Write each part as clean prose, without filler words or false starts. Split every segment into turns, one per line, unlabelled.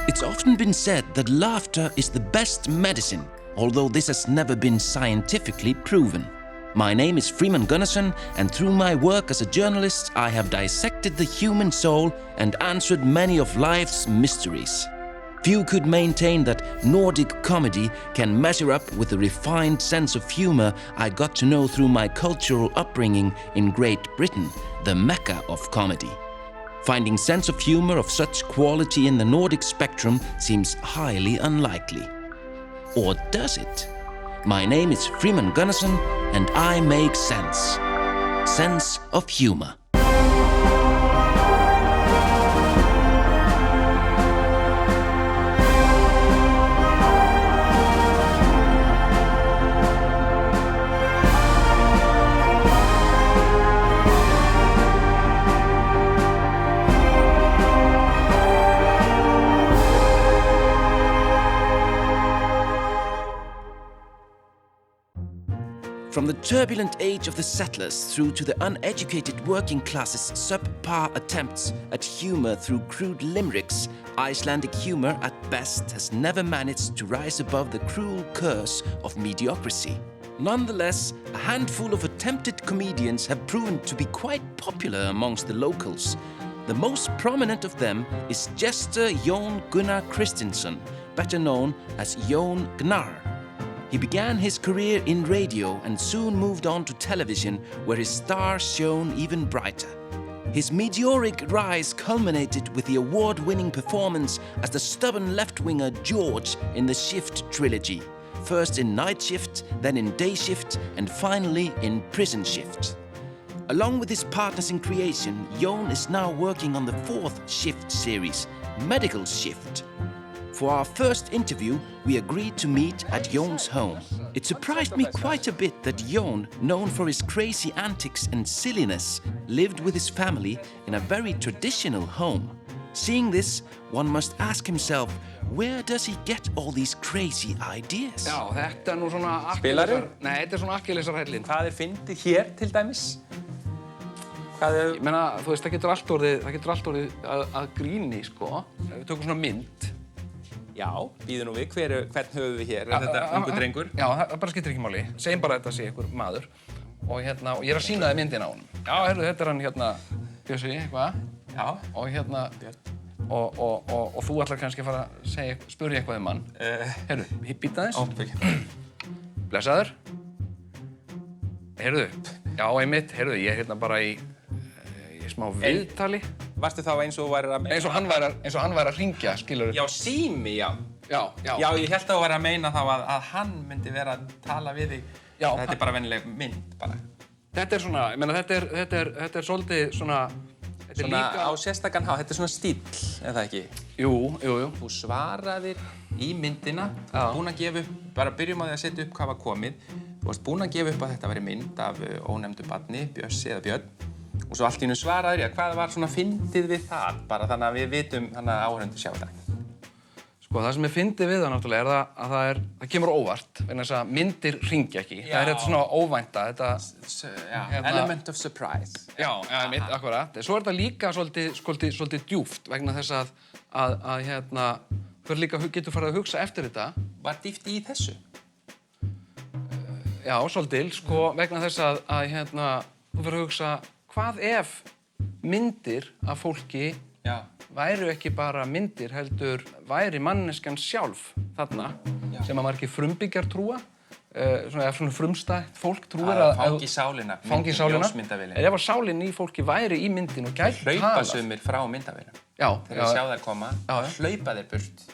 It's often been said that laughter is the best medicine, although this has never been scientifically proven. My name is Frímann Gunnarsson, and through my work as a journalist, I have dissected the human soul and answered many of life's mysteries. Few could maintain that Nordic comedy can measure up with the refined sense of humor I got to know through my cultural upbringing in Great Britain, the Mecca of comedy. Finding sense of humor of such quality in the Nordic spectrum seems highly unlikely. Or does it? My name is Frímann Gunnarsson, and I make sense. Sense of humor. From the turbulent age of the settlers through to the uneducated working classes' subpar attempts at humor through crude limericks, Icelandic humor at best has never managed to rise above the cruel curse of mediocrity. Nonetheless, a handful of attempted comedians have proven to be quite popular amongst the locals. The most prominent of them is Jester Jón Gunnar Kristinsson, better known as Jón Gnarr. He began his career in radio and soon moved on to television, where his star shone even brighter. His meteoric rise culminated with the award-winning performance as the stubborn left-winger George in the Shift trilogy, first in Night Shift, then in Day Shift, and finally in Prison Shift. Along with his partners in creation, Jón is now working on the fourth Shift series, Medical Shift. For our first interview, we agreed to meet at Jón's home. It surprised me quite a bit that Jón, known for his crazy antics and silliness, lived with his family in a very traditional home. Seeing this, one must ask himself, where does he get all these crazy ideas?
Já, þetta nú svona
Spilarðu?
Nei, þetta svona akkilesarhællinn.
Hvað fyndið hér til dæmis?
Ég meina, þú veist, það getur allt orðið að gríni, sko. Við tökum svona mynd.
Já, býðu nú við, hvern höfum við hér? Er þetta ungur drengur?
Já, það bara skiptir ekki máli. Segjum bara að þetta sé einhver maður. Og og ég er að sýna þér myndina á honum. Já, heyrðu, þetta er hann Bjössi, eitthvað. Já. Og Björn. Og þú ætlar kannski að fara að spyrja eitthvað um hann. Heyrðu, býta þess. Blessaður. Heyrðu, já, einmitt, heyrðu, ég er bara í smá viðtali.
Varstu þá eins og værir að meina?
Eins og hann væri að hringja, skilurðu.
Já, sími, já. Já, ég held að þú væri að meina þá að hann myndi vera að tala við þig. Já. Þetta er bara venjuleg mynd, bara.
Þetta er svona, ég meina, þetta er svolítið svona...
Svona á sérstakann hátt, þetta er svona stíll, er það ekki?
Jú.
Þú svaraðir í myndina, þú varst búinn að gefa upp, bara byrjum á því að setja upp hvað var komið. Þú varst búinn að gefa upp að þetta væri mynd af ónefndu barni, Bjössi eða Björn. Og svo allt í einu svaraður ég hvað var svona fyndið við það, bara þannig að við vitum þannig að áhorfendur sjá þetta.
Sko, það sem er fyndið við það náttúrulega er að það kemur óvart, vegna þess að myndir hringja ekki. Það er þetta svona óvænta,
element of surprise.
Já, mitt, akkurat. Svo er þetta líka svolítið djúpt, vegna þess að þú líka getur farið að hugsa eftir þetta.
Var dýpt í þessu?
Já, svolítið, sko, vegna þess að þú fyrir að hugsa, hvað ef myndir af fólki væru ekki bara myndir, heldur væri manneskjan sjálf þarna, sem að margir frumbyggjar trúa, svona frumstætt fólk trúir að...
Fangi sálina, ljósmyndavélina.
Ef að sálinn í fólki væri í myndin og gæti talað.
Hlaupa sumir frá myndavélina.
Já.
Þegar sjá þær koma, hlaupa þeir burt.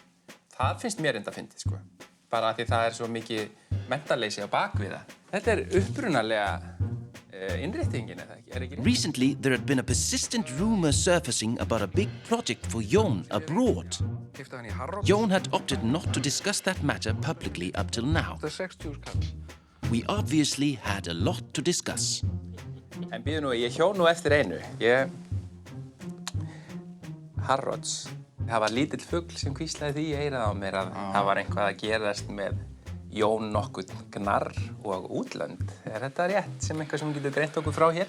Það finnst mér enda fyndið, sko. Bara því það er svo mikið mentaleysi á bakvið það. Þetta er upprunalega innréttingin, eða ekki?
Recently, there had been a persistent rumor surfacing about a big project for Jón abroad. Jón had opted not to discuss that matter publicly up till now. We obviously had a lot to discuss.
En býðu nú, ég hjó nú eftir einu. Harrods. Það var lítill fugl sem hvíslaði því í eyrað á mér að það var eitthvað að gerast með Jón nokkurn Gnarr og útlönd. Er þetta rétt sem eitthvað sem getur greint okkur frá hér?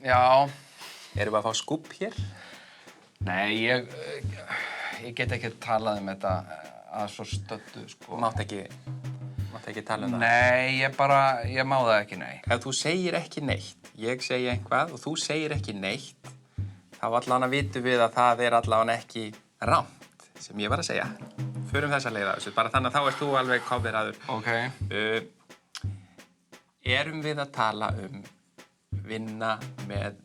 Já.
Erum við að fá skúbb hér?
Nei, ég get ekki talað þetta að svo stöddu, sko.
Mátt ekki tala það?
Nei, ég má það ekki, nei.
Ef þú segir ekki neitt, ég segi eitthvað og þú segir ekki neitt, þá allan að vitum við að það allan ekki rangt sem ég var að segja. Förum þessa leið að þessu, bara þannig að þá ert þú alveg coverraður.
Ok.
Erum við að tala vinna með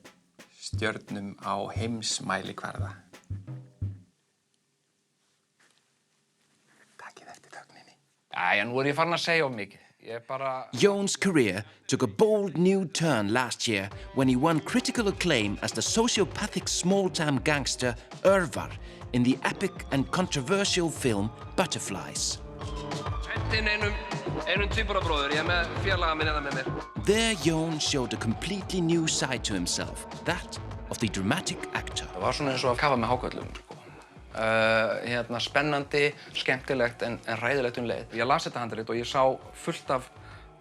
stjörnum á heimsmælikvarða? Takið eftir þögninni.
Jæja, nú ég farin að segja of mikið.
Jón's career took a bold new turn last year when he won critical acclaim as the sociopathic small-town gangster Örvar in the epic and controversial film Butterflies.
Einum tvíburabróður, ég með félaga minn með mér.
There Jón showed a completely new side to himself, that of the dramatic actor.
Það var svona eins og að kafa með háköllum, sko. Spennandi, skemmtilegt en ræðilegt leið. Ég las þetta handrit og ég sá fullt af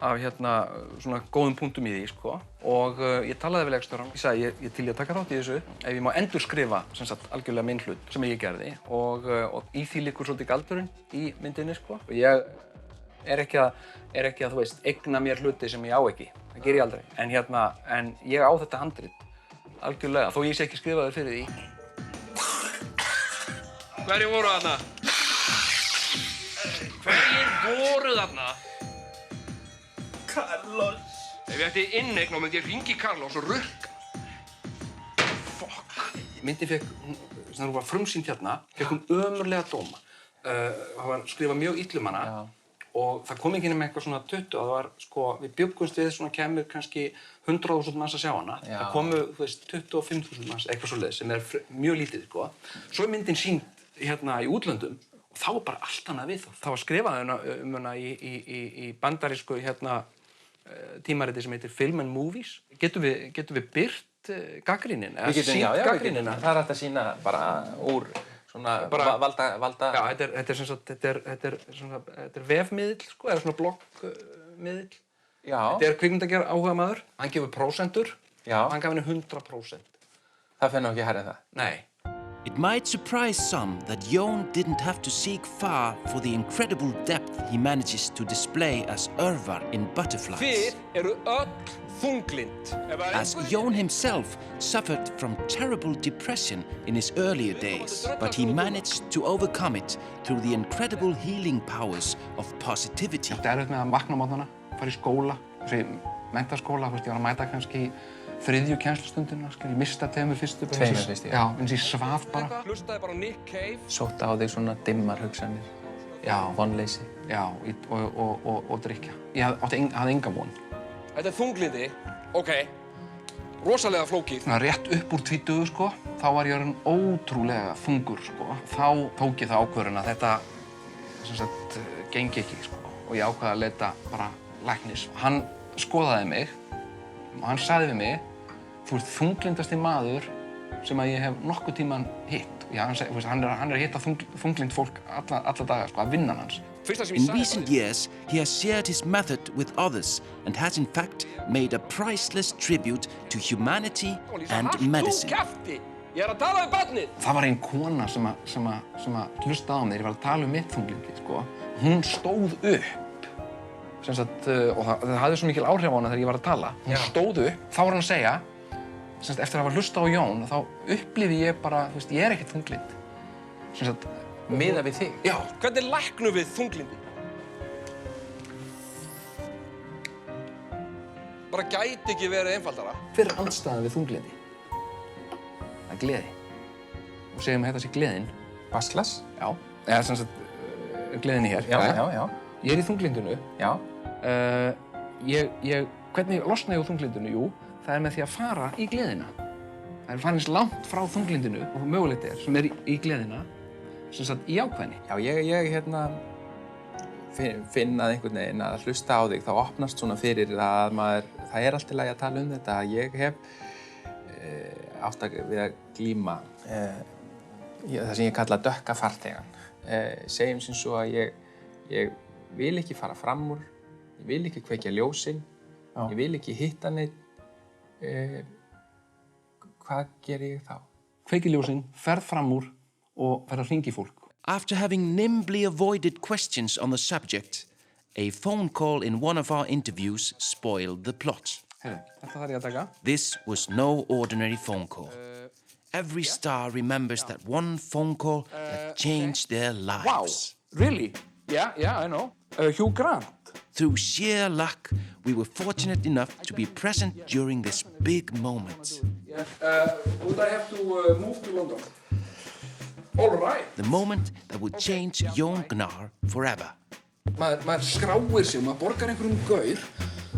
svona góðum punktum í því, sko. Og ég talaði við leikstjórann. Ég sagði, ég til að taka þátt í þessu. Ef ég má endurskrifa, sem sagt, algjörlega minn hlut, sem ég gerði. Og í því liggur svolítið galdurinn í myndinni, sko. Og ég ekki að, þú veist, eigna mér hluti sem ég á ekki. Það ger ég aldrei. En ég á þetta handrit, algjörlega. Þó ég sé ekki skrifaður fyrir því.
Hverjir voru þarna? Carlos. Ef ég ætti inneign þá myndi ég hringi Carlos og rukka.
Fuck. Myndin fekk, sem hún var frumsýnd fekk hún ömurlega dóma. Það var skrifað mjög illa um hana. Og það kom ekki nema eitthvað svona 20, það var, sko, við bjuggumst við svona kemur kannski 100.000 manns að sjá hana. Já. Það komu, þú veist, 25.000 manns, eitthvað svoleiðis, sem mjög lítið, sko. Svo myndin sýnd í útlöndum og þá var bara allt annað við það. Það var skrifað um hana í bandarísku tímariti sem heitir Film and Movies. Getum við birt gagnrýnin, eða sýnt gagnrýnina?
Það hægt að sýna bara úr svona valda...
Já, þetta er vefmiðill, sko, eða svona bloggmiðill.
Já.
Þetta er kvikmyndagerð áhugamaður. Hann gefur prósentur. Já. Hann gaf henni 100%.
Það fer nú ekki hærra en það.
Nei.
It might surprise some that Jón didn't have to seek far for the incredible depth he manages to display as Örvar in Butterflies.
Þið eru öll þunglynd.
As Jón himself suffered from terrible depression in his earlier days, but he managed to overcome it through the incredible healing powers of positivity.
Þetta með að vakna á morgnana, fara í skóla, menntaskóla, ég var að mæta kannski þriðju kennslustundina, ég mista tveimur fyrstu.
Tveimur fyrstu,
já. Já, eins og ég svaf bara.
Hlustaði bara á Nick Cave.
Sótti á þig svona dimmar hugsanir. Já. Vonleysi.
Já, og drykja. Ég hafði enga von.
Þetta þunglyndi, ok, rosalega flókið.
Svona rétt upp úr 20, sko, þá var ég orðinn ótrúlega þungur, sko. Þá tók ég það ákvörðun að þetta, sem sagt, gengi ekki, sko. Og ég ákvaði að leita bara læknis. Hann skoðaði mig og hann sagði við mig, þú ert þunglyndasti maður sem að ég hef nokkuð tíman hitt. Hann er að hitta þunglynd fólk alla daga, sko, að vinnan hans.
In recent years, he has shared his method with others and has in fact made a priceless tribute to humanity and medicine.
Ég að tala barnið!
Það var ein kona sem að hlusta á mig þegar ég var að tala mitt þunglyndi, sko. Hún stóð upp. Og það hafði svo mikil áhrif á hana þegar ég var að tala. Hún stóð upp, þá var hann að segja, eftir að hafa hlusta á Jón, þá upplifði ég bara, þú veist, ég ekki þunglynd.
Miðað við þig?
Já.
Hvernig læknum við þunglyndi? Bara gæti ekki verið einfaldara.
Hver er andstæðan við þunglyndi? Það er gleði. Og segjum að þetta sé gleðin.
Vasklas?
Já. Eða gleðin í hér.
Já.
Ég er í þunglyndinu.
Já.
Hvernig losna ég úr þunglyndinu? Jú, það er með því að fara í gleðina. Það er farin eins langt frá þunglyndinu og mögulegt er, sem er í gleðina, sem sagt í ákveðni.
Já, ég finn að einhvern veginn að hlusta á þig, þá opnast svona fyrir að það er allt í lagi að tala um þetta. Ég hef átt við að glíma það sem ég kalla dökka farþegan. Segjum sem svo að ég vil ekki fara fram úr, ég vil ekki kveikja ljósin, ég vil ekki hitta neitt. Hvað ger ég þá?
Kveiki ljósin, ferð fram úr og fer að hringi fólk.
After having nimbly avoided questions on the subject, a phone call in one of our interviews spoiled the plot.
Heyrðu, þetta þarf ég að taka.
This was no ordinary phone call. Every star remembers that one phone call that changed their lives.
Wow, really? Yeah, I know. Hugh Grant.
Through sheer luck, we were fortunate enough to be present during this big moment.
Would I have to move to London? All right.
The moment that would change Jón Gnarr forever.
Maður skráir sig, maður borgar einhverjum gaur,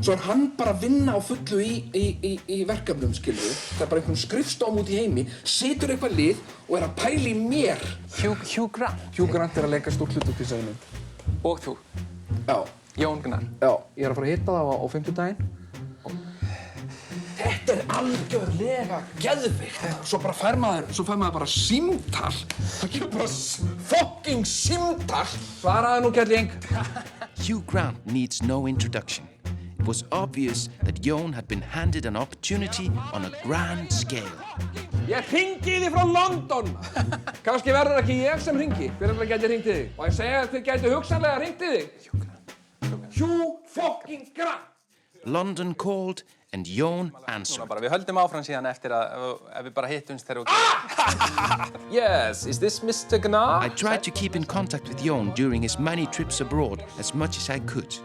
svo hann bara að vinna á fullu í verkefnum, skilju. Það bara einhverjum skrifstofum út í heimi, situr eitthvað lið og að pæla í mér.
Hugh Grant.
Hugh Grant að leika stórt hlut út í þessari mynd.
Og þú.
Já.
Jón Gnarr.
Já, ég að fara að hitta það á 50-daginn. Þetta algjörlega geðveikt. Svo fær maður bara símtal. Það kemur bara fucking símtal. Svaraðu nú, kærling.
Hugh Grant needs no introduction. It was obvious that Jón had been handed an opportunity on a grand scale.
Ég hringi þig frá London. Kannski verður ekki ég sem hringi. Hver gæti hringt í þig? Og ég segja að þið gæti hugsanlega hringt í þig. Hugh fucking Grant.
London called and Jón answered.
Við höldum áfram síðan eftir ef við bara hittumst þegar Yes, is this Mr. Gnarr?
I tried to keep in contact with Jón during his many trips abroad as much as I could.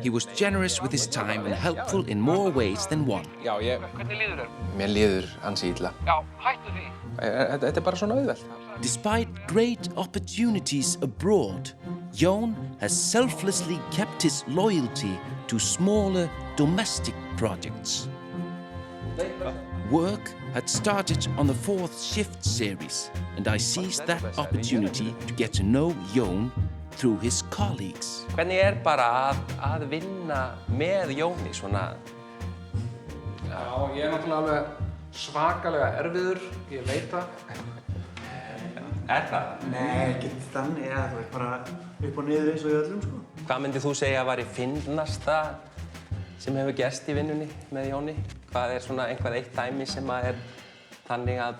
He was generous with his time and helpful in more ways than one.
Já, Hvernig líður þér? Mér líður ansi illa.
Já, hættu því.
Þetta bara svona auðvelt.
Despite great opportunities abroad, Jón has selflessly kept his loyalty to smaller domestic projects. Work had started on the 4th Shift series, and I seized that opportunity to get to know Jón through his colleagues.
Hvernig bara að vinna með Jóni svona?
Já, ég náttúrulega alveg svakalega erfiður, ég veit það.
Það?
Nei, ekki þannig, þú veist bara upp og niður eins og í öllum, sko.
Hvað myndið þú segja að væri fyndnasta sem hefur gerst í vinnunni með Jóni? Hvað svona einhvað eitt dæmi sem þannig að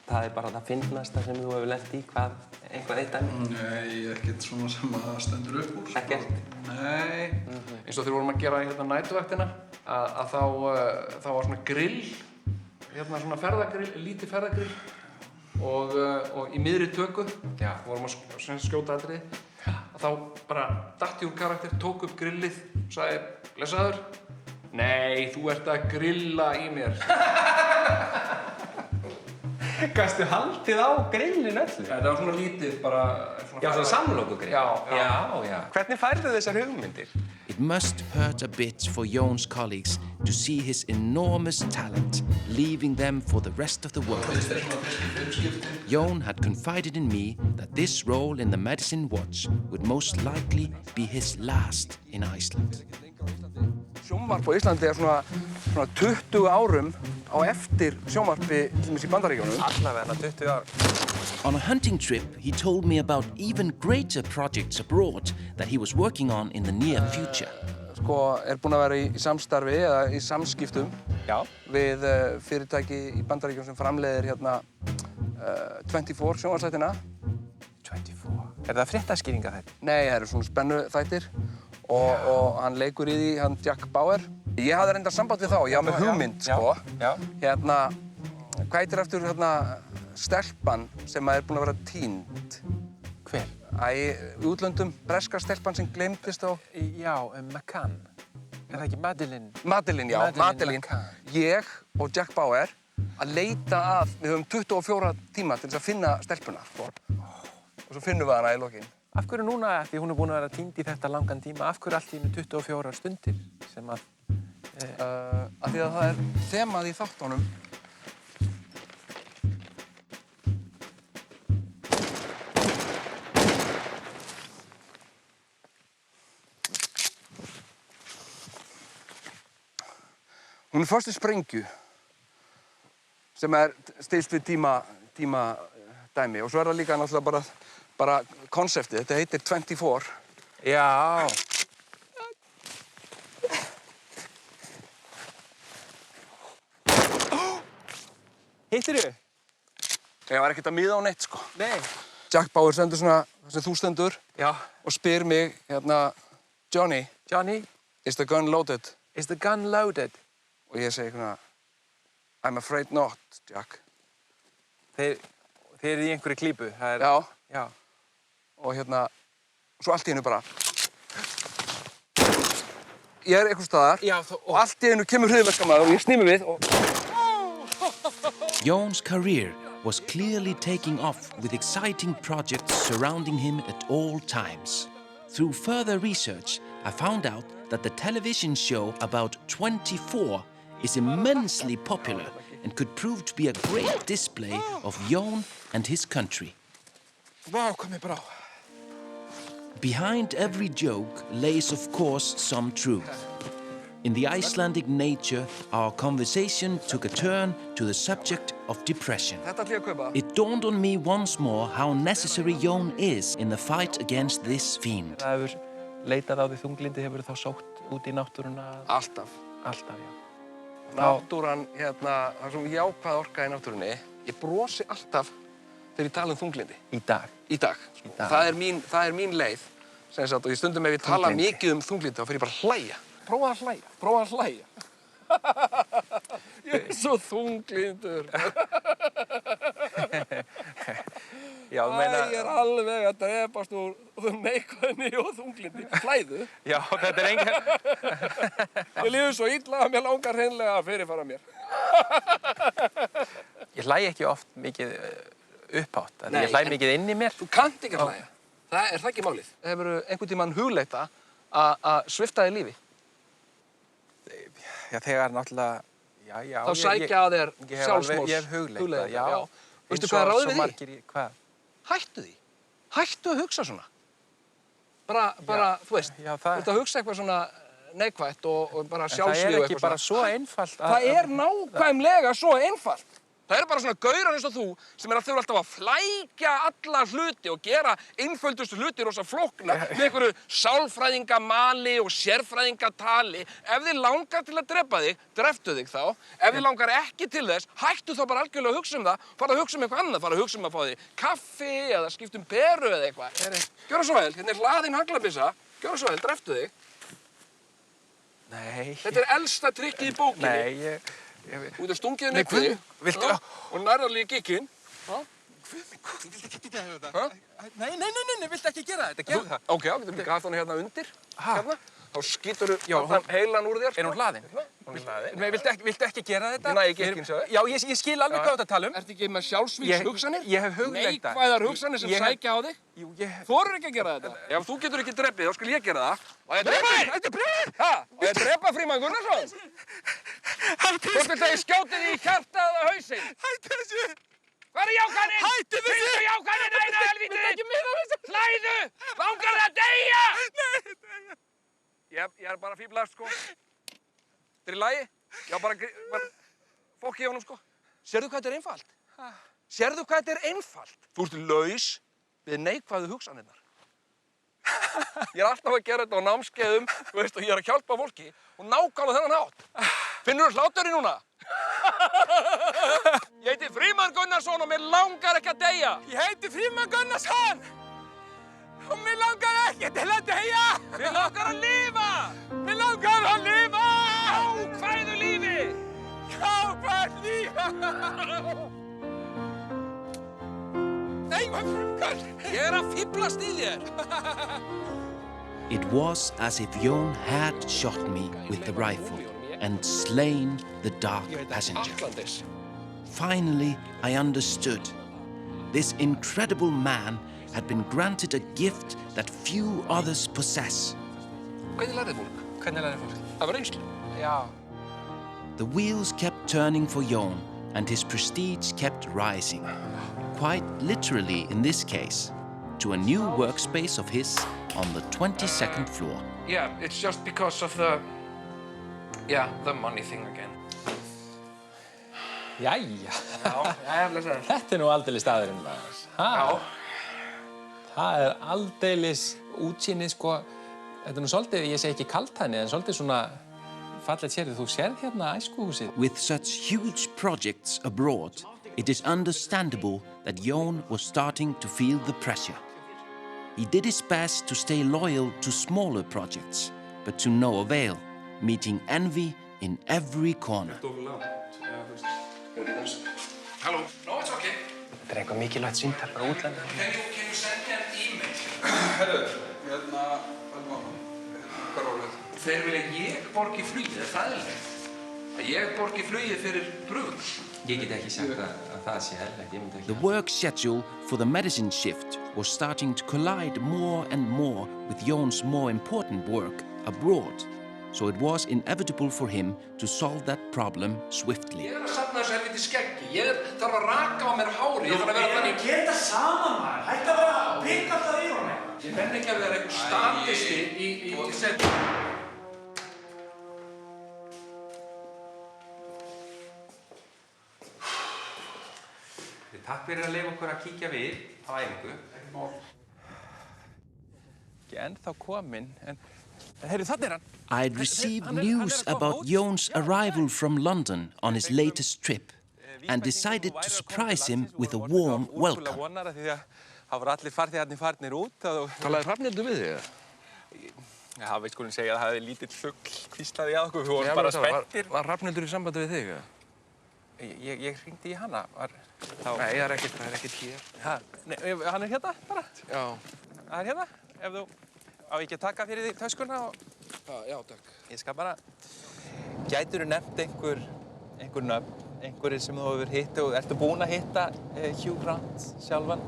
það bara það fyndnasta sem þú hefur lent í? Einhvað eitt dæmi?
Nei, ekkert svona sem að stendur upp úr, sko.
Ekkert?
Nei.
Eins og þegar vorum að gera næturvaktina, að þá var svona grill, svona ferðagrill, lítið ferðagrill og í miðri töku, vorum að skjóta atriði, að þá bara datt ég úr karakter, tók upp grillið og sagði, blessaður, nei, þú ert að grilla í mér.
Gastu haldið á grillin öllu?
Þetta var svona lítið, bara...
Já, svona samlokugrill?
Já.
Hvernig færðu þessar hugmyndir?
It must hurt a bit for Jón's colleagues to see his enormous talent leaving them for the rest of the world. Jón had confided in me that this role in the Medicine Watch would most likely be his last in Iceland.
Sjónvarp á Íslandi svona 20 árum á eftir sjónvarpi í Bandaríkjunum.
Allavega 20 ár.
On a hunting trip, he told me about even greater projects abroad that he was working on in the near future.
Búinn að vera í samstarfi eða í samskiptum við fyrirtæki í Bandaríkjunum sem framleiðir 24 sjónvarpsþættina.
24? Það fréttaskýringa þættir?
Nei, það eru svona spennuþættir og hann leikur í því, hann Jack Bauer. Ég hafði reyndar samband við þá, ég var með hugmynd, hvað heitir eftir stelpan sem er búin að vera týnd?
Hver?
Í útlöndum, breska stelpan sem gleymdist á...
Já, McCann. Það ekki Madeleine?
Madeleine, já, Madeleine. Ég og Jack Bauer að leita að, við höfum 24 tíma til þess að finna stelpuna, og svo finnum við hana í lokin.
Af hverju núna, því hún er búin að vera týnd í þetta langan tíma, af hverju allt í 24 stundir sem að...
Af því að það er þemað í þáttunum. Hún er först í sprengju sem stilst við tíma dæmi og svo er það líka náttúrulega bara konseptið, þetta heitir 24.
Já. Hittirðu?
Ég var ekkert að miða á neitt, sko.
Nei.
Jack Bauer sendur svona, þar sem þú stendur,
Já.
og spyr mig, Johnny, is the gun loaded?
Is the gun loaded?
Og ég segi I'm afraid not, Jack.
Þeir eru í einhverju klípu.
Já. Og svo allt í einu bara. Ég er einhvers staðar, og allt í einu kemur hryðjuverkamaður og ég sný mig við og...
Jón's career was clearly taking off with exciting projects surrounding him at all times. Through further research, I found out that the television show about 24 is immensely popular and could prove to be a great display of Jón and his country.
Vá, hvað mér brá.
Behind every joke lays, of course, some truth. In the Icelandic nature, our conversation took a turn to the subject of depression.
Þetta ætla ég að kaupa.
It dawned on me once more how necessary Jón is in the fight against this fiend.
Það hefur leitað á því þunglindi, hefur þá sótt út í náttúruna?
Alltaf.
Alltaf, já.
Náttúran, það er svo jákvæð orka í náttúrunni. Ég brosi alltaf þegar ég tala þunglindi.
Í dag.
Í dag. Það er mín leið. Og ég stundum ef ég tala mikið þunglindi, þá fer ég bara að hlæja. Prófa að hlæja. Ég er svo þunglindur.
Já,
Ég er alveg að drepast úr neikvæðni og þunglindi. Hlæðu.
Já, þetta er engin...
Ég líður svo illa að mér langar hreinlega að fyrirfara mér.
Ég hlæ ekki oft mikið upphátt, en ég hlæ mikið inn í mér.
Þú kannt ekki að hlæja. Er það ekki málið? Hefurðu einhvern tímann hugleita að svipta þig lífi?
Já, þegar náttúrulega... Já.
Þá sækja að þér sjálfsmorðs.
Ég hef hugleitað, já.
Veistu hvað er ráðið við því?
Hvað?
Hættu því. Hættu að hugsa svona. Bara, þú veist, þú ert að hugsa eitthvað svona neikvætt og bara sjálfsvíu
eitthvað svona. Það er ekki bara svo einfalt.
Það er nákvæmlega svo einfalt. Það eru bara svona gaurar eins og þú sem þau alltaf að flækja alla hluti og gera einföldustu hluti rosa flókna með einhverju sálfræðingamali og sérfræðingatali. Ef þið langar til að drepa þig, dreptu þig þá. Ef þið langar ekki til þess, hættu þá bara algjörlega að hugsa um það. Fara að hugsa um eitthvað annað, fara að hugsa um að fá þig kaffi eða skipta um peru eða eitthvað. Gjörðu svo vel, hérna er hlaðin haglabissa. Gjörðu svo vel, dreptu þig.
Nei.
Þetta er elsta trikkið í bókinni.
Nei,
Þú ert stungið inn upp þig og nærðarlega í gikinn.
Nei, viltu ekki gera þetta? Gerðu það.
Ok, þá getum við haft hana hérna undir. Hérna. Þá skýtur þú heilan úr þér.
Er hún hlaðin? Nei, viltu ekki gera þetta?
Ég næ í gikkinn, sagði.
Já, ég skil alveg hvað þetta tala um.
Ertu ekki með sjálfsvígshugsanir?
Ég hef hugleitað.
Neikvæðar hugsanir sem sækja á þig?
Jú, ég hef...
Þorir ekki að gera þetta? Ef þú getur ekki drepið, þá skal ég gera það. Og ég drepa þig! Þetta er breyð! Hæ? Og ég drepa Frímann Gunnarsson? Hvort viltu að ég skjóti þig í hjartað eða hausinn?
Hættu þessu!
Hvað er jákaninn?
Hættu þessu!
Fylgdu jákaninn, eina helvítið! Hlæðu! Langar það að deyja?
Nei!
Ég er bara fíblast, sko. Þetta er í lagi. Já, bara fokk í honum, sko. Sérðu hvað þetta er einfalt? Sérðu hvað þetta er einfalt? Þú ert laus við neikvæðu hugsanirnar. Ég er alltaf að gera þetta á námskeiðum, þú veist, og ég er að hjálpa fólki og nákvæmlega þennan hátt. Finnurðu hláturinn núna? Ég heiti Frímann Gunnarsson og mér langar ekki að deyja.
Ég heiti Frímann Gunnarsson og mér langar ekki til að deyja.
Mér langar að lifa.
Mér langar að lifa.
Jákvæðu lífi.
Jákvæðu lífi. Nei, hvað?
Ég er að fíblast í þér.
It was as if Jón had shot me with the rifle and slain the dark passenger.
Atlantis.
Finally, I understood. This incredible man had been granted a gift that few others possess.
Hvernig lærið fólk?
Hvernig lærið fólk?
Það var reynslu.
Já.
The wheels kept turning for Jón and his prestige kept rising. Quite literally in this case, to a new workspace of his on the 22nd floor.
Yeah, it's just because of the money thing again.
Jæja.
Já, blessaður.
Þetta er nú aldeilis staðurinn maður.
Já.
Það er aldeilis útsýnið, sko. Þetta er nú svolítið, ég segi ekki kaltæni, en svolítið svona fallegt sérðu. Þú sérð hérna æskuhúsið.
With such huge projects abroad, it is understandable that Jón was starting to feel the pressure. He did his best to stay loyal to smaller projects, but to no avail, meeting envy in every corner.
Hello. No, it's okay.
Þetta eitthvað mikilvægt símtal frá útlandi.
Can you send me an email?
Herru, hvað rólið?
Þeir vilja ég borgi flugið, það eðlilegt? Að ég borgi flugið fyrir pröfuna?
Ég get ekki sagt að það sé eðlilegt, ég myndi ekki.
The work schedule for the medicine shift was starting to collide more and more with Jón's more important work abroad, so it was inevitable for him to solve that problem swiftly.
Ég að safna þessu helviti skeggi. Ég þarf að raka á mér hári. Ég þarf að vera þannig...
Gera þetta saman, maður. Hætti að vera að pikka alltaf í honum.
Ég nenni ekki að vera einhver statisti í set.
Takk fyrir að leyfa okkur að kíkja við á æfingu.
Ekki mál.
Ekki ennþá kominn, en... Heyrðu, þarna hann!
I had received news about Jón's arrival from London on his latest trip and decided to surprise him with a warm welcome.
Það voru allir farþegarnir farnir út.
Talaði Hrafnhildur við þig?
Já, við skulum segja að það hefði lítill fugl hvíslaði að okkur, við vorum bara spenntir.
Var Hrafnhildur í sambandi við þig?
Ég hringdi í hana.
Nei, það er ekkert hér.
Nei, hann er hérna bara.
Já.
Það er hérna. Ef þú á ekki að taka fyrir því töskuna og...
Já, takk.
Ég skal bara... Gætirðu nefnt einhver nöfn, einhverjir sem þú hefur hitt og ertu búinn að hitta Hugh Grant sjálfan?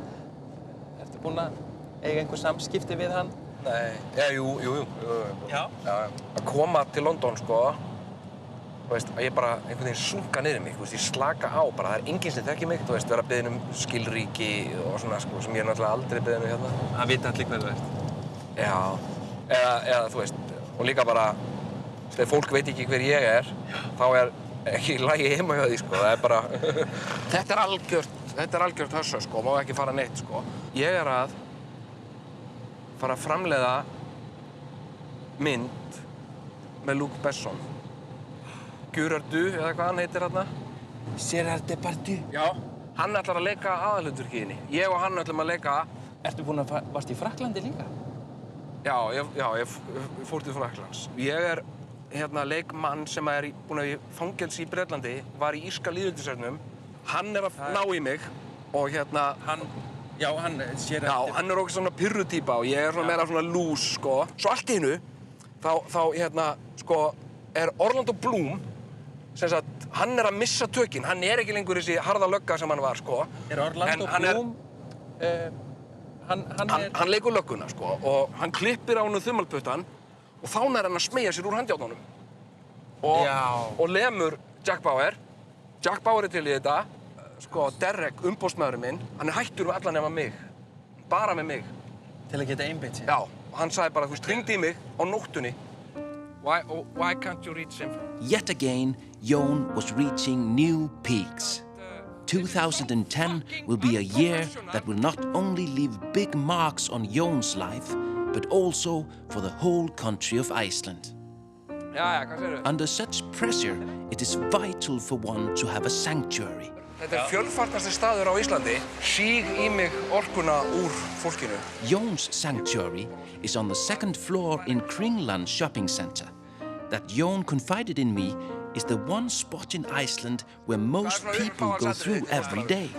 Ertu búinn að eiga einhver samskipti við hann?
Nei, jú.
Já?
Já. Að koma til London, sko, þú veist, að ég bara einhvern veginn sunka niður mig, þú veist, ég slaka á bara, það er enginn sem þekkir mig, þú veist, vera beðinn um skilríki og svona, sko, sem ég er náttúrulega aldrei beðinn um hérna.
Það vita allir hver þú ert.
Já, eða þú veist, og líka bara, þegar fólk veit ekki hver ég er, þá er ekki lagi heima hjá því, sko, það er bara, þetta er algjört hössa, sko, má ekki fara neitt, sko. Ég er að fara að framleiða mynd með Luc Besson. Gurardu, eða hvað hann heitir hérna.
Gérard Depardieu.
Já, hann ætlar að leika aðalhlutverkið. Ég og hann ætlum að leika.
Ertu búinn að varst í Frakklandi líka?
Já, ég fór til Frakklands. Ég er leikmann sem er búinn að í fangelsi í Bretlandi, var í írska lýðveldishernum. Hann er að ná í mig og hann er okkur svona pirrutýpa og ég er svona meira svona lús, sko. Svo allt í einu, þá sko, er Orlando Bloom, sem sagt, hann er að missa tökin. Hann er ekki lengur þessi harða lögga sem hann var, sko.
Er Orlando Bloom,
hann leikur lögguna, sko, og hann klippir á honum þumalputtan og þá nær hann að smeygja sér úr handjárnunum. Og lemur Jack Bauer. Jack Bauer er til í þetta. Sko, Derek, umboðsmaðurinn minn, hann er hættur við alla nema mig. Bara með mig.
til að geta einbeitt sér?
Já, og hann sagði bara, þú veist, hringdi í mig á nóttunni. Why can't you reach him?
Yet again, Jón was reaching new peaks. 2010 will be a year that will not only leave big marks on Jón's life, but also for the whole country of Iceland.
Já, hvað segirðu?
Under such pressure, it is vital for one to have a sanctuary.
Þetta er fjölfarnasti staður á Íslandi. Síg í mig orkuna úr fólkinu.
Jón's sanctuary is on the second floor in Kringland shopping center. That Jón confided in me is the one spot in Iceland where most people go through every day.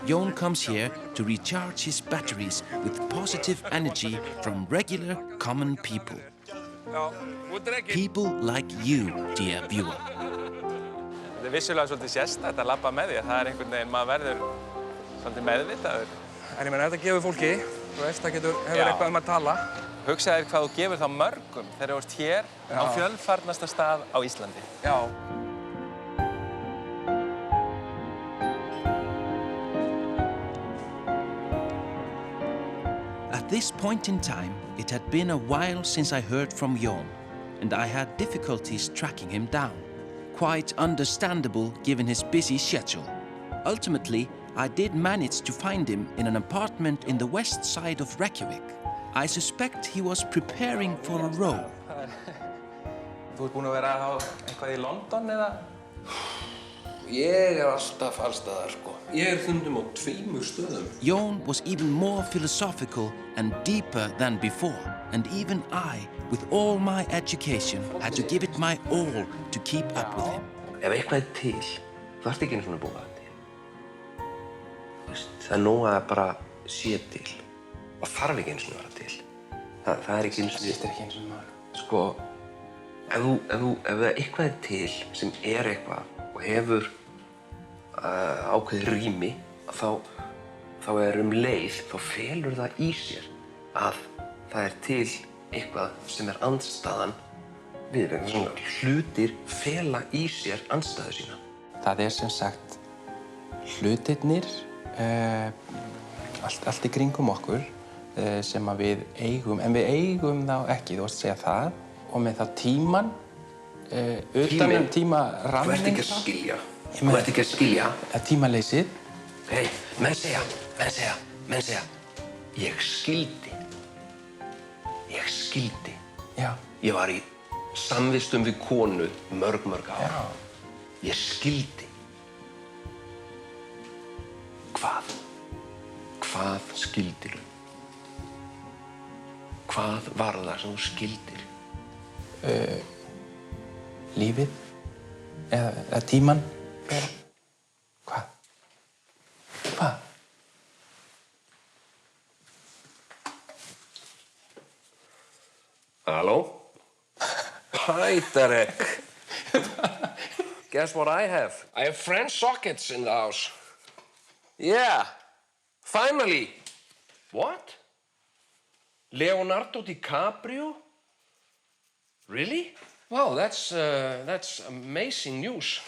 Jón comes here to recharge his batteries with positive energy from regular, common people. People like you, dear viewer.
Þetta er vissulega svolítið sérstætt að labba með því. Það er einhvern veginn, maður verður svolítið meðvitaður.
En ég meina, þetta gefur fólki, þú veist, það hefur eitthvað um að tala.
Hugsaðu þér hvað þú gefur þá mörgum þegar þú ert hér á fjölfarnasta stað á Íslandi.
Já.
At this point in time, it had been a while since I heard from Jón, and I had difficulties tracking him down. Quite understandable given his busy schedule. Ultimately, I did manage to find him in an apartment in the west side of Reykjavík. I suspect he was preparing for a role.
Þú ert búinn að vera á eitthvað í London eða?
Ég alltaf allstaðar, sko. Ég stundum á 2 stöðum.
Jón was even more philosophical and deeper than before, and even I, with all my education, had to give it my all to keep up with him.
Ef eitthvað til, þú ert ekki einu svona búið að til. Það nóg að bara sé til. Það þarf ekki einu svona að vera til. Það ekki einu svona...
Þetta ekki eins og maður.
Sko, ef eitthvað til sem eitthvað og hefur ákveðið rými, þá leið, þá felur það í sér að það til eitthvað sem andstæðan við. Svona hlutir fela í sér andstæðu sína.
Það sem sagt hlutirnir, allt í kringum okkur sem að við eigum, en við eigum þá ekki, þú varst að segja það, og með þá tíman, utan tímaramning.
Þú ert ekki að skilja. Þú ert ekki að skilja.
Tímaleysið.
Hei, menn segja, ég skildi.
Já.
Ég var í samvistum við konu mörg ár.
Já.
Ég skildi. Hvað? Hvað skildirðu? Hvað var það sem þú skildir?
Lífið. Eða tíman. Hvað?
Halló? Hi, Derek. Guess what I have? I have French sockets in the house. Yeah, finally. What? Leonardo DiCaprio? Really? Wow, that's amazing news.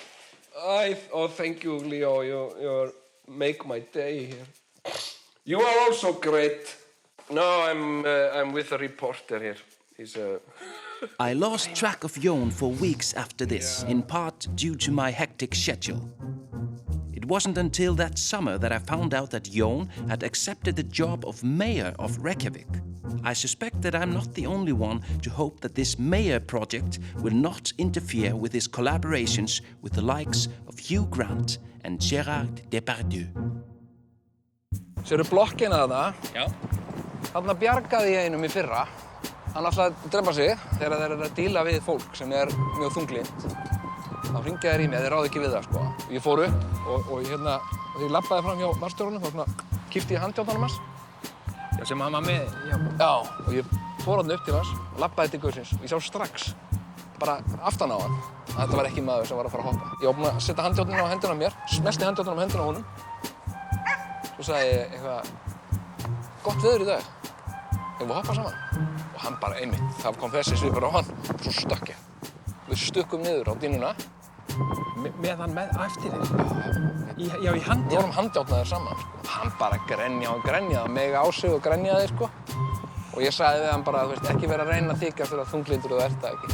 Thank you, Leo. You make my day here. You are also great. No, I'm with a reporter here.
I lost track of Jón for weeks after this, in part due to my hectic schedule. It wasn't until that summer that I found out that Jón had accepted the job of mayor of Reykjavik. I suspect that I'm not the only one to hope that this mayor project will not interfere with his collaborations with the likes of Hugh Grant and Gérard Depardieu.
Sérðu blokkina þarna?
Já.
Þarna bjargaði ég einum í fyrra. Hann ætlaði að drepa sig þegar þeir eru að díla við fólk sem mjög þunglint. Þá hringja þeir í mig, þeir ráðu ekki við það, sko. Ég fór upp og þegar ég labbaði fram hjá varðstjóranum, þá kippti ég handjárnunum hans.
Já, sem hann var með.
Já, og ég fór þarna upp til hans og labbaði til guðsins og ég sá strax, bara aftan á hann, að þetta var ekki maður sem var að fara að hoppa. Ég var búinn að setja handjárnunum á hendina á mér, smellti handjárnunum á hendina á honum. Svo sagði ég eitthvað, gott veður í dag, eigum við að hoppa saman? Og hann bara einmitt, það kom þessi svipur á hann og svo stökk ég. Við stukkum niður á dýnuna.
Með hann eftir þér? Já, í handjárn?
Við vorum handjárnaðir saman, sko. Hann bara grenjaði mig á sig og grenjaði, sko. Og ég sagði við hann bara, þú veist, ekki vera að reyna að þykjast fyrir að þunglindur þú ert það ekki.